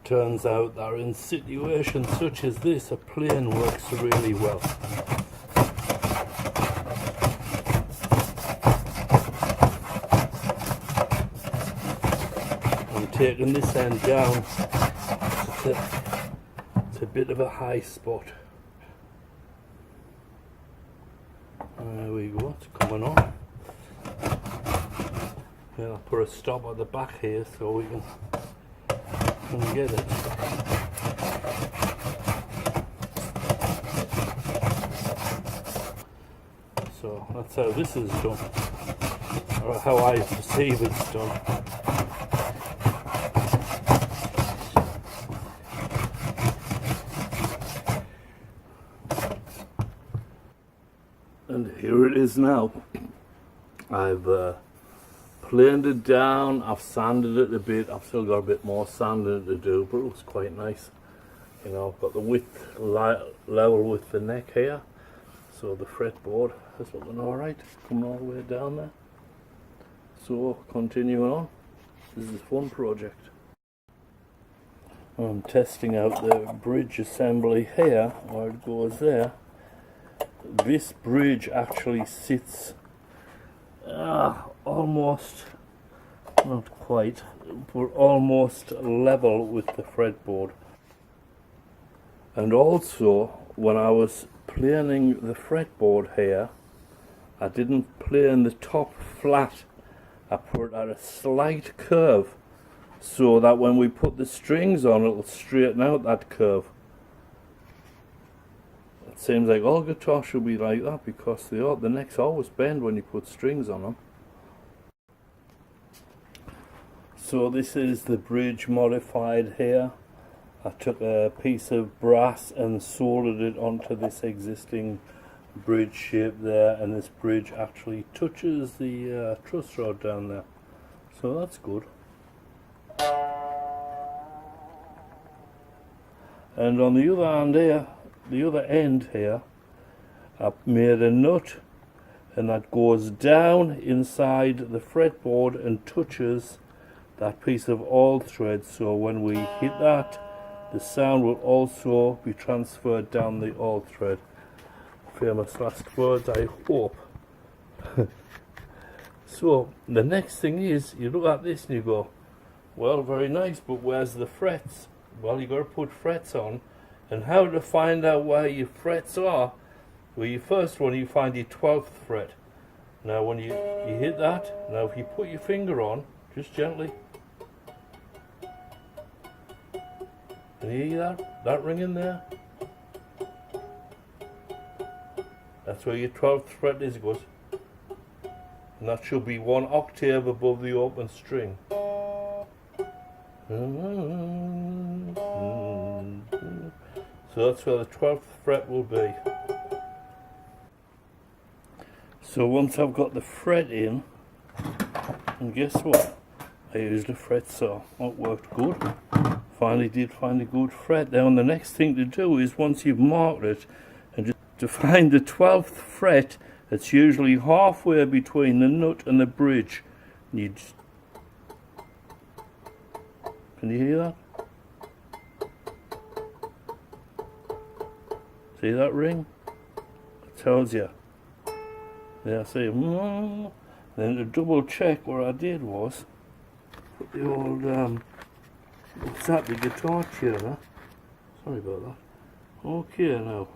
Turns out that in situations such as this, a plane works really well. I'm taking this end down. It's a bit of a high spot. There we go, it's coming on. Then I'll put a stop at the back here so we can get it. So that's how this is done, or how I perceive it's done. And here it is now. I've planed it down, I've sanded it a bit, I've still got a bit more sanding to do, but it looks quite nice. You know, I've got the width level with the neck here, so the fretboard is looking alright, coming all the way down there. So, continuing on, this is a fun project. I'm testing out the bridge assembly here, where it goes there. This bridge actually sits almost, not quite, but almost level with the fretboard. And also, when I was planing the fretboard here, I didn't plane the top flat. I put it at a slight curve so that when we put the strings on, it'll straighten out that curve. It seems like all guitars should be like that because the necks always bend when you put strings on them. So this is the bridge modified here. I took a piece of brass and soldered it onto this existing bridge shape there, and this bridge actually touches the truss rod down there. So that's good. And on the other hand here, the other end here, I've made a nut, and that goes down inside the fretboard and touches that piece of all thread, so when we hit that, the sound will also be transferred down the all thread. Famous last words, I hope. So the next thing is, you look at this and you go, well, very nice, but where's the frets? Well, you got to put frets on. And how to find out where your frets are? Well, your first one, you find your 12th fret. Now when you hit that, now if you put your finger on, just gently, can you hear that ringing there? That's where your 12th fret is. It goes, and that should be 1 octave above the open string. So that's where the 12th fret will be. So once I've got the fret in, and guess what? I used a fret saw. That worked good. Finally did find a good fret. Now the next thing to do is, once you've marked it, and just to find the 12th fret, it's usually halfway between the nut and the bridge. And you just, can you hear that? See that ring? It tells you. There I say, then to double check, what I did was put the old what's that, the guitar tuner. Sorry about that. Okay, now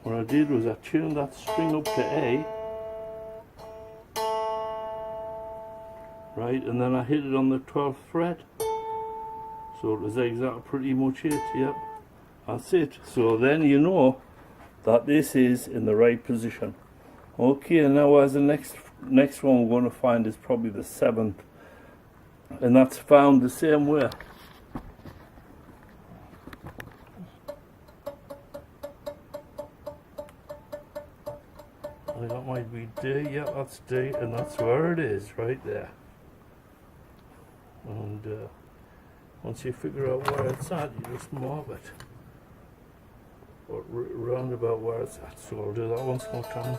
what I did was I tuned that string up to A, right, and then I hit it on the 12th fret. So it was exactly pretty much it. Yep, that's it. So then you know that this is in the right position. Okay, and now as the next one we're going to find is probably the 7th, and that's found the same way. That might be D. Yep, that's D, and that's where it is, right there. And once you figure out where it's at, you just mark it, or round about where it's at. So I'll do that once more time.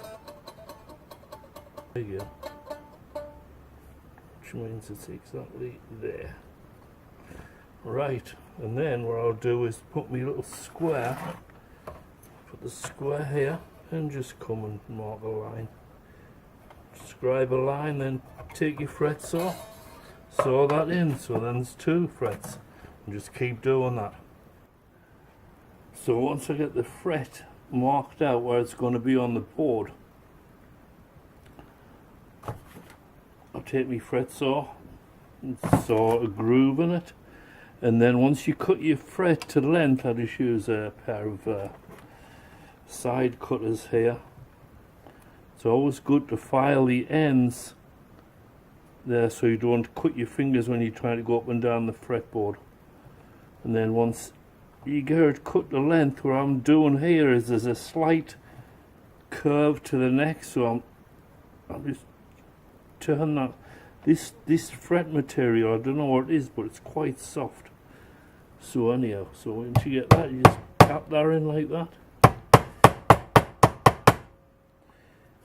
There you go. Which means it's exactly there. Right, and then what I'll do is put my little square, put the square here, and just come and mark a line. Scribe a line, then take your fret saw, saw that in, so then there's 2 frets, and just keep doing that. So once I get the fret marked out where it's going to be on the board, I'll take my fret saw and saw a groove in it, and then once you cut your fret to length, I just use a pair of side cutters here. It's always good to file the ends there so you don't cut your fingers when you're trying to go up and down the fretboard. And then once you get it cut to length, what I'm doing here is there's a slight curve to the neck, so I'm just turn that. This fret material, I don't know what it is, but it's quite soft. So anyhow, so once you get that, you just tap that in like that,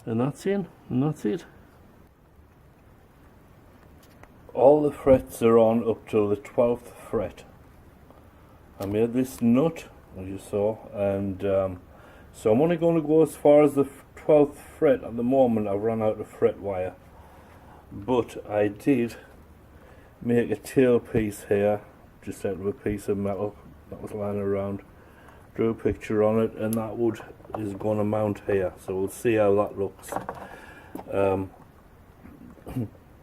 and that's in, and that's it. All the frets are on up till the 12th fret. I made this nut, as you saw, and so I'm only going to go as far as the 12th fret at the moment. I've run out of fret wire, but I did make a tail piece here, just out of a piece of metal that was lying around. Drew a picture on it, and that wood is going to mount here, so we'll see how that looks.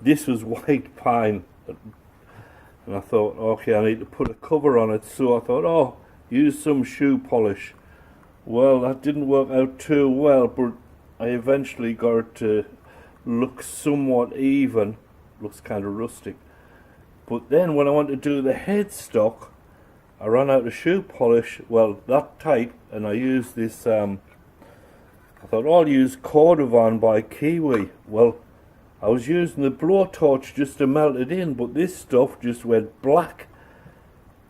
This was white pine, and I thought, okay, I need to put a cover on it, so I thought, oh, use some shoe polish. Well, that didn't work out too well, but I eventually got it to look somewhat even. Looks kind of rustic. But then when I want to do the headstock, I ran out of shoe polish, well, that type, and I used this, I thought, oh, I'll use Cordovan by Kiwi. Well, I was using the blowtorch just to melt it in, but this stuff just went black.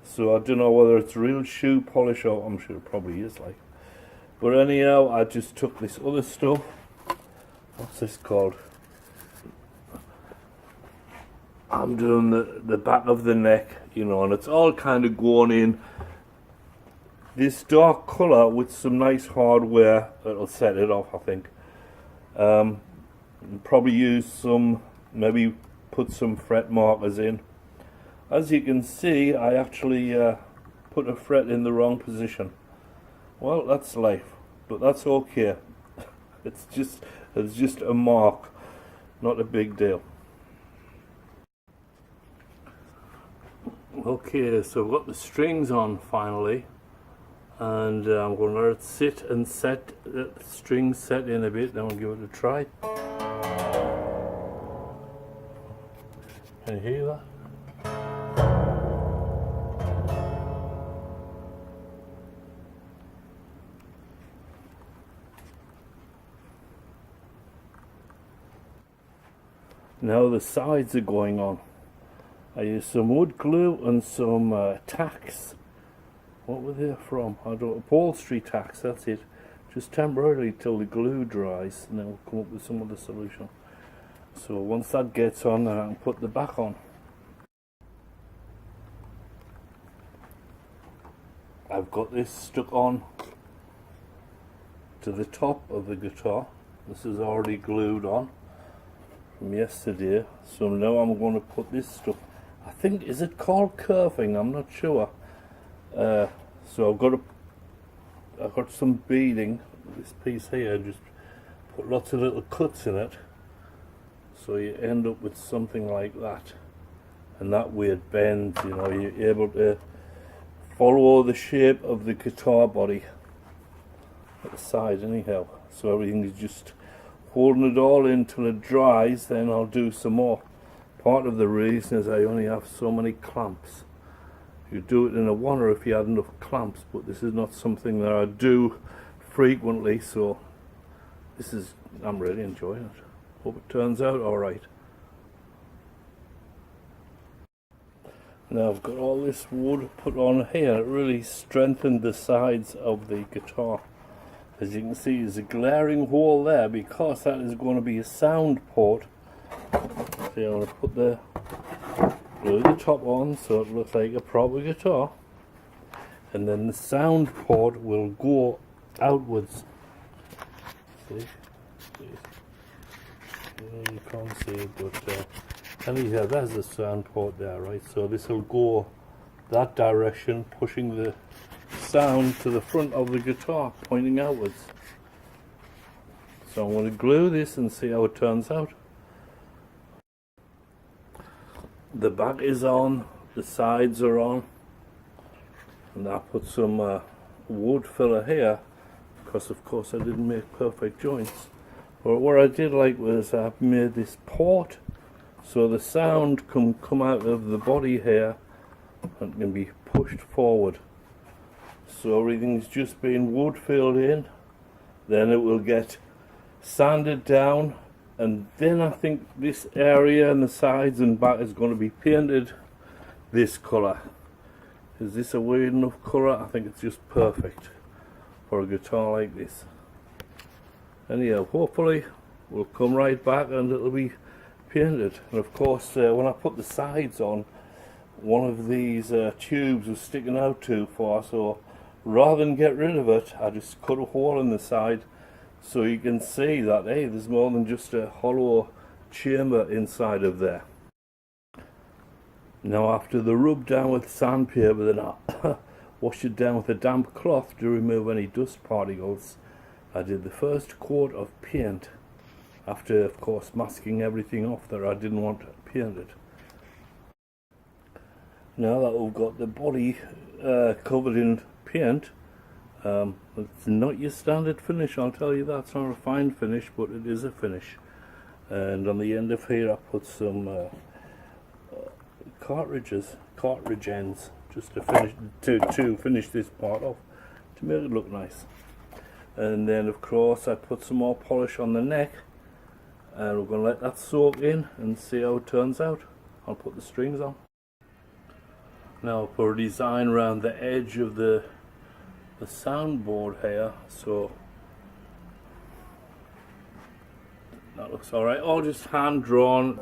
So I don't know whether it's real shoe polish, or I'm sure it probably is, like. But anyhow, I just took this other stuff. What's this called? I'm doing the back of the neck, you know, and it's all kind of going in this dark colour with some nice hardware that'll set it off, I think. Probably use some, maybe put some fret markers in. As you can see, I actually put a fret in the wrong position. Well, that's life, but that's okay. It's just a mark, not a big deal. Okay, so I've got the strings on finally, and I'm going to let it sit and set, the strings set in a bit, then we'll give it a try. Can you hear that? Now the sides are going on. I used some wood glue and some tacks. What were they from? I don't know. Upholstery tacks, that's it. Just temporarily till the glue dries, and then we'll come up with some other solution. So once that gets on, then I can put the back on. I've got this stuck on to the top of the guitar. This is already glued on from yesterday. So now I'm going to put this stuff, I think, is it called curving? I'm not sure. So I've got some beading. This piece here, just put lots of little cuts in it, so you end up with something like that, and that way it bends. You know, you're able to follow the shape of the guitar body at the side anyhow. So everything is just holding it all in till it dries. Then I'll do some more. Part of the reason is I only have so many clamps. You do it in a wonder if you had enough clamps, but this is not something that I do frequently, so I'm really enjoying it. Hope it turns out alright. Now I've got all this wood put on here. It really strengthened the sides of the guitar. As you can see, there's a glaring hole there because that is going to be a sound port. So I'm going to put the glue the top on so it looks like a proper guitar, and then the sound port will go outwards. See? You can't see it, but anyhow, there's the sound port there, right? So this will go that direction, pushing the sound to the front of the guitar, pointing outwards. So I'm going to glue this and see how it turns out. The back is on, the sides are on, and I put some wood filler here because of course I didn't make perfect joints. But what I did like was I made this port so the sound can come out of the body here and can be pushed forward. So everything's just been wood filled in, then it will get sanded down, and then I think this area and the sides and back is going to be painted this colour. Is this a weird enough colour? I think it's just perfect for a guitar like this. Anyhow, hopefully we'll come right back and it'll be painted. And of course when I put the sides on, one of these tubes was sticking out too far, so rather than get rid of it, I just cut a hole in the side so you can see that, hey, there's more than just a hollow chamber inside of there. Now after the rub down with sandpaper, then I washed it down with a damp cloth to remove any dust particles. I did the first coat of paint after of course masking everything off that I didn't want painted. Now that we've got the body covered in paint, it's not your standard finish, I'll tell you that. It's not a fine finish, but it is a finish. And on the end of here I put some cartridge ends just to finish this part off, to make it look nice. And then of course I put some more polish on the neck, and we're going to let that soak in and see how it turns out. I'll put the strings on. Now for a design around the edge of the soundboard here, so that looks alright, all just hand drawn